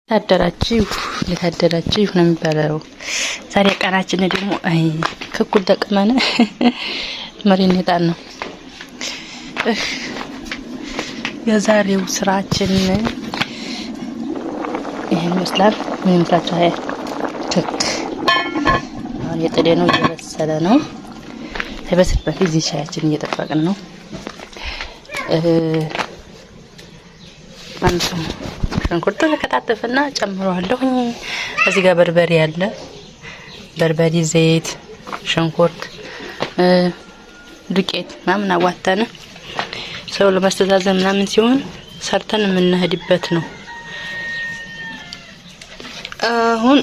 የታደራችሁ ነው የሚባለው። ዛሬ ቀናችን ደግሞ ክኩል ተቀመነ መሪኔጣን ነው። የዛሬው ስራችን ይሄን ይመስላል። ምን ይመስላችኋል? ክክ አሁን የጥዴ ነው፣ እየበሰለ ነው። ተበስል በፊት እዚህ ሻያችን እየጠበቅን ነው። አንተም ሽንኩርቱ ተከታተፈና ጨምረዋለሁ። እዚህ ጋር በርበሬ አለ። በርበሬ፣ ዘይት፣ ሽንኩርት፣ ዱቄት ምናምን አዋጣን። ሰው ለማስተዛዘን ምናምን ሲሆን ሰርተን የምንሄድበት ነው። አሁን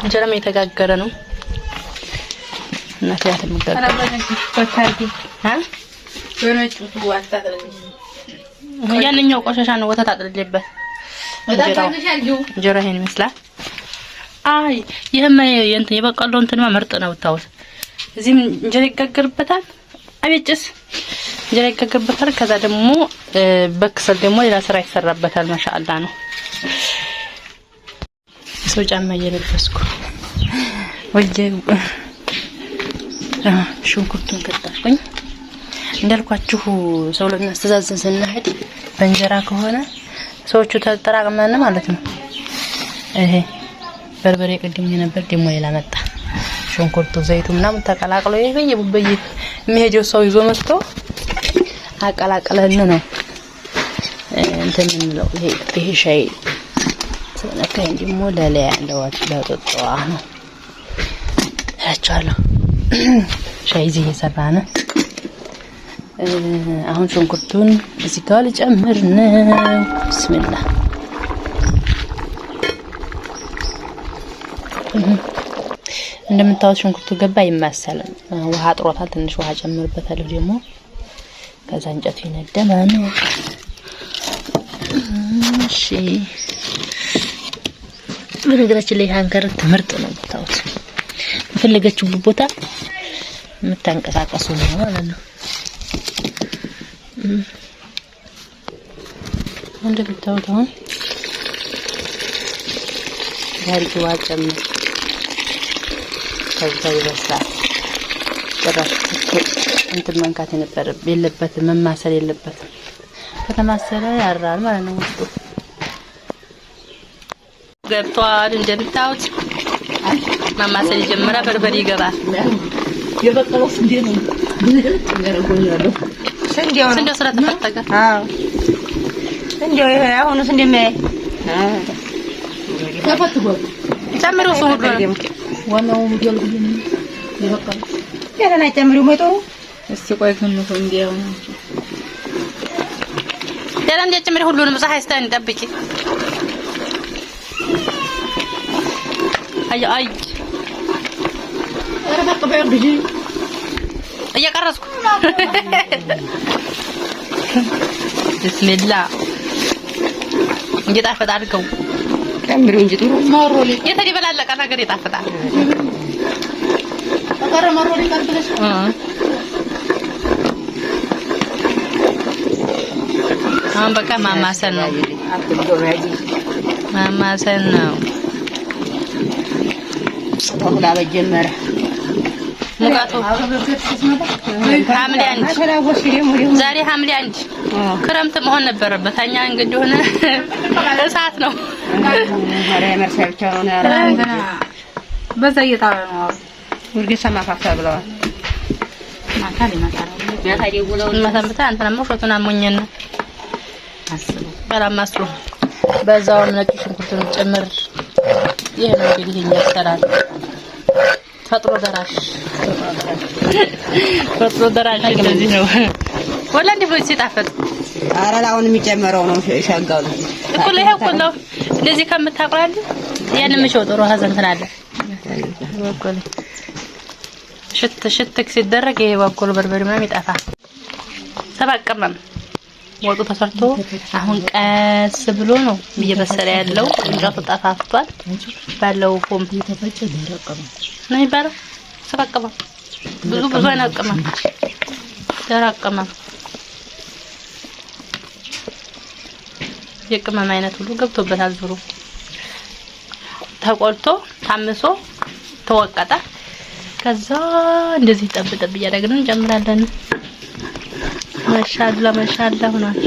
እንጀራም የተጋገረ ነው እና ታያት ያንኛው ቆሻሻ ነው። ወተት አጥልልበት እንጀራ ይሄን ይመስላል። አይ ይሄማ የበቀሎ እንትንማ ምርጥ ነው። ታውስ እዚህም እንጀራ ይጋገርበታል። አቤጭስ እንጀራ ይጋገርበታል። ከዛ ደግሞ በክሰል ደግሞ ሌላ ስራ ይሰራበታል። ማሻአላ ነው። ሰው ጫማ እየለበስኩ ወልጄው ሽንኩርቱን ከተፍኩኝ እንዳልኳችሁ ሰው ለማስተዛዘን ስንሄድ በእንጀራ ከሆነ ሰዎቹ ተጠራቅመን ማለት ነው። ይሄ በርበሬ ቅድም የነበር ደግሞ ሌላ መጣ። ሽንኩርቱ ዘይቱ ምናምን ተቀላቅሎ በየቡበይ የሚሄደው ሰው ይዞ መጥቶ አቀላቅለን ነው እንትን ነው። ይሄ ሻይ ስለነካኝ ደግሞ ለለያ ለወጥቷ ነው ያቻለው። ሻይ እዚህ እየሰራን አሁን ሽንኩርቱን እዚህ ጋር ልጨምር ነው። ቢስሚላህ እንደምታውቁት ሽንኩርቱ ገባ ይማሰላል። ውሃ አጥሮታል። ትንሽ ውሃ ጨምርበታለሁ ደግሞ ከዛ እንጨቱ ይነደማል። እሺ በነገራችን ላይ ሃንከር ትምህርት ነው። ታውቁት የፈለገችው ቦታ የምታንቀሳቀሱ ነው ማለት ነው። እንደምታውቁት አሁን ጋርጊዋ ጨምር ከዛ ይበስላል። ጭራሽ እንትን መንካት የለበትም መማሰል የለበትም። ከተማሰለ ያራል ማለት ነው። ውስጡ ገብቷል። እንደምታውቁት ማማሰል ይጀምራል። በርበሬ ይገባል። የበቀለው ስንዴ ነው ያረጋጋለው። ስንዴው ስራ ተፈጠቀ። ስንዴው ይሄ አሁን ስንዴ ማይ ተፈጥጓል። ጨምሩ ሰው ሁሉ ዋናው ሙዲያል ግን የበቀለው ያለና ጨምሩ መጥሩ እስቲ ቆይ ከነ ስንዴው ያለ እንደ ጨምሩ ሁሉንም ፀሐይ ስታን ጠብቂ። አይ አረባክ በርብጂ እየቀረስኩ ቢስሚላህ እንጀጣ ፈጣርከው ጨምሩ እንጂ ጥሩ ማሮሊ የተደበላለቀ ነገር ይጣፍጣል። አቀረ ማሮሊ ካልብለሽ አሁን በቃ ማማሰል ነው። ማማሰል ነው። ተሁላ በጀመረ ሙቃቱ ሐምሌ 1 ዛሬ ሐምሌ 1 ክረምት መሆን ነበረበት። አኛ እንግዲህ ሆነ እሳት ነው። አረ መርሳብቻ ነው ያለው በዛ እየጣለ ነው። ወርጌ ሰማፋፋ ብለዋል። ማታሊ ደውለው ማታምታ አንተናማ ፎቶና ሞኘና አስቡ ባላማስሩ በዛው ነጭ ሽንኩርቱን ጨምር። ይሄ ነው እንግዲህ ይያሰራል። ፈጥሮ ደራሽ እንደዚህ ነው ወላ እንደ ፍልስ ይጣፈጥ። አረ ላውን የሚጨመረው ነው ሻጋው ነው እኮ ለይሄ እኮ ነው እንደዚህ ከምታቆላል ያን ምሽወጥሮ ሀዘን ተናለ ወቆለ ሽትክ ሲደረግ ይሄ ወቆለ በርበሬ ምናምን ይጣፋ ተባቀመም ወጡ ተሰርቶ አሁን ቀስ ብሎ ነው እየበሰለ ያለው። እንጨቱ ጠፋፍቷል። ባለው ፎም ተፈጨ ደረቀ ነው ይባላል። ተባቀመ ብዙ አይናቀመ ደረቀመ የቅመም አይነት ሁሉ ገብቶበታል። ዙሩ ተቆልቶ ታምሶ ተወቀጠ። ከዛ እንደዚህ ጠብጠብ እያደረግን እንጨምራለን። ማሻአላ ሆኗል።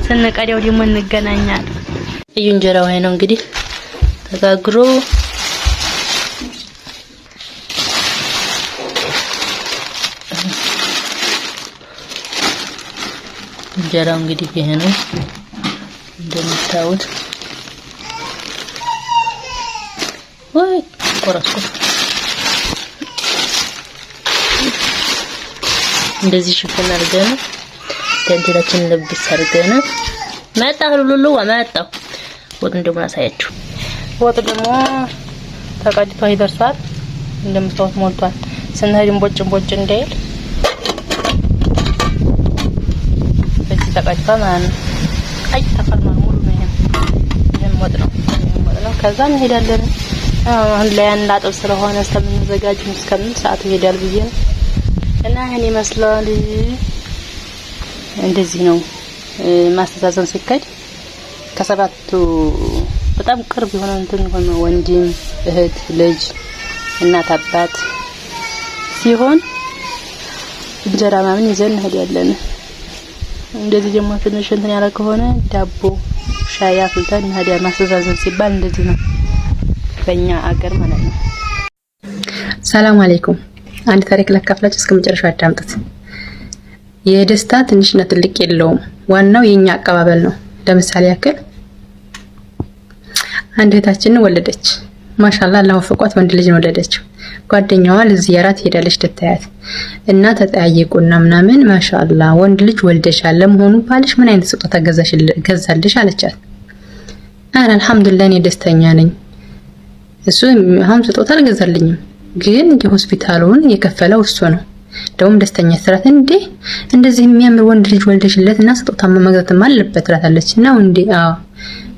ስንቀዳው ደግሞ እንገናኛለን። እዩ እንጀራው ይሄ ነው እንግዲህ ተጋግሮ እንጀራው እንግዲህ ይሄ ነው እንደምታዩት። ወይ ቆራስኩ እንደዚህ ሽፈን አድርገን ተንትራችን ለብስ አድርገን መጣ ሁሉሉ ወማጣው ወጥ እንደሞ አሳያችሁ። ወጥ ደግሞ ተቀድቶ ይደርሳል። እንደምታዩት ሞልቷል። ስንሄድም ቦጭ እንዳይል በዚህ ተቀድቶ ማለት ነው። አይ ተፈርማል ሙሉ ነው። ይሄን ወጥ ነው። ከዛ እንሄዳለን። አሁን ላይ አንላጥብ ስለሆነ እስከምንዘጋጅ እስከምን ሰዓት ይሄዳል ብዬ ነው። እና ይሄን ይመስላል። እንደዚህ ነው ማስተዛዘን ሲካሄድ ከሰባቱ በጣም ቅርብ የሆነ እንትን ሆነ ወንድም እህት ልጅ እናት አባት ሲሆን እንጀራ ማምን ይዘን እንሄዳለን። እንደዚህ ደግሞ ትንሽ እንትን ያለ ከሆነ ዳቦ ሻይ አፍልተን እንሄዳለን። ማስተዛዘን ሲባል እንደዚህ ነው በእኛ አገር ማለት ነው። ሰላም አለይኩም። አንድ ታሪክ ላካፍላችሁ እስከ መጨረሻው አዳምጡት። የደስታ ትንሽና ትልቅ የለውም፣ ዋናው የኛ አቀባበል ነው። ለምሳሌ ያክል አንድ እህታችን ወለደች። ማሻአላ አላህ ወፍቋት ወንድ ልጅ ወለደችው። ጓደኛዋ ለዚያራት ሄዳለች ልታያት እና ተጠያየቁና ምናምን ማሻአላ ወንድ ልጅ ወልደሻል፣ ለመሆኑ ባልሽ ምን አይነት ስጦታ ገዛልሽ አለቻት። አረ አልሐምዱሊላህ እኔ ደስተኛ ነኝ፣ እሱ አሁን ስጦታ አልገዛልኝም፣ ግን የሆስፒታሉን የከፈለው እሱ ነው። ደውም ደስተኛ ስራት እንዴ እንደዚህ የሚያምር ወንድ ልጅ ወልደሽለት እና ስጦታ መግዛትም አለበት ትላታለች። ነው እንዴ? አዎ።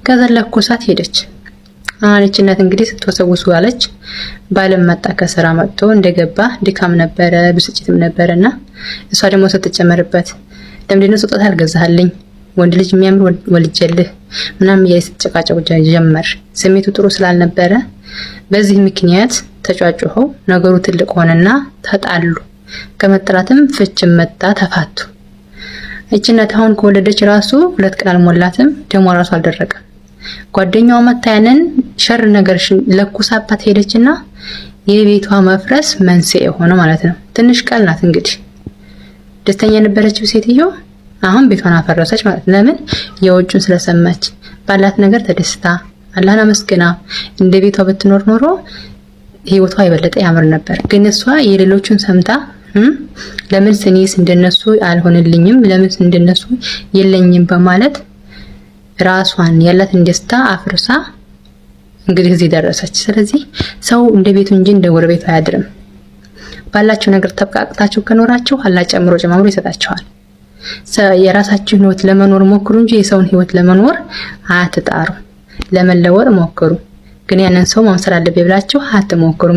ከዛ ለኮሳት ሄደች። አለች እናት እንግዲህ ስትወሰውሱ አለች። ባለም መጣ ከስራ መጥቶ እንደገባ ድካም ነበረ ብስጭትም ነበርና እሷ ደግሞ ስትጨመርበት ለምንድነው ስጦታ አልገዛህልኝ ወንድ ልጅ የሚያምር ወልጀልህ ምናምን ያይስተጨቃጨቁ ጀመር። ስሜቱ ጥሩ ስላልነበረ በዚህ ምክንያት ተጫጫኸው ነገሩ ትልቅ ሆነና ተጣሉ። ከመጥራትም ፍችም መጣ፣ ተፋቱ። እቺ እናት አሁን ከወለደች ራሱ 2 ቀን አልሞላትም፣ ደሞ ራሱ አልደረቀም። ጓደኛዋ መታያንን ሸር ነገርሽን ለኩሳባት ሄደችና የቤቷ መፍረስ መንስኤ ሆነ ማለት ነው። ትንሽ ቃል ናት እንግዲህ ደስተኛ የነበረችው ሴትዮ አሁን ቤቷን አፈረሰች ማለት ነው። ለምን? የውጭን ስለሰማች ባላት ነገር ተደስታ አላህን አመስግና እንደ ቤቷ ብትኖር ኖሮ ህይወቷ የበለጠ ያምር ነበር። ግን እሷ የሌሎችን ሰምታ ለምን ስኔስ እንደነሱ አልሆነልኝም፣ ለምን እንደነሱ የለኝም በማለት ራሷን ያላትን ደስታ አፍርሳ እንግዲህ እዚህ ደረሰች። ስለዚህ ሰው እንደ ቤቱ እንጂ እንደ ጎረቤቱ አያድርም። ባላችሁ ነገር ተብቃቅታችሁ ከኖራችሁ አላህ ጨምሮ ይሰጣችኋል። የራሳችሁን ህይወት ለመኖር ሞክሩ እንጂ የሰውን ህይወት ለመኖር አትጣሩ። ለመለወጥ ሞክሩ፣ ግን ያንን ሰው ማምሰል አለበት ብላችሁ አትሞክሩ።